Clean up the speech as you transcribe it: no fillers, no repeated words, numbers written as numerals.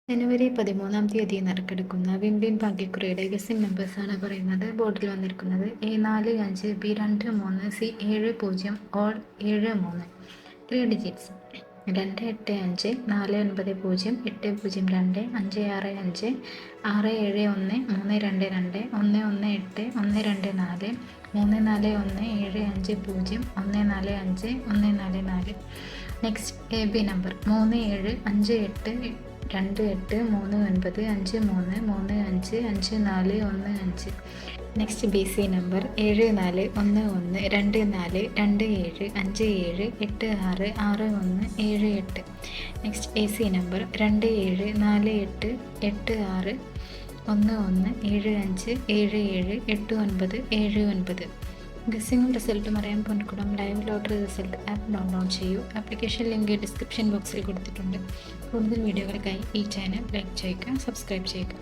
ജനുവരി 13 നറുക്കെടുക്കുന്ന win-win ഭാഗ്യക്കുറിയുടെ gushing നമ്പേഴ്സാണ് പറയുന്നത്. ബോർഡിൽ വന്നിരിക്കുന്നത് A45 B23 C70 all 73. 3 digits 285 490 802 565 671 322 118 124 341 750 145 next AB number 3758 28395335 next BC number 74112727566178. Next AC number 27488611757789. ഗസിംഗും റിസൾട്ടും അറിയാൻ Ponkudam live lottery result app download ചെയ്യൂ. ആപ്ലിക്കേഷൻ ലിങ്ക് ഡിസ്ക്രിപ്ഷൻ ബോക്സിൽ കൊടുത്തിട്ടുണ്ട്. കൂടുതൽ വീഡിയോകൾക്കായി ഈ ചാനൽ ലൈക്ക് ചെയ്യുക, സബ്സ്ക്രൈബ് ചെയ്യുക.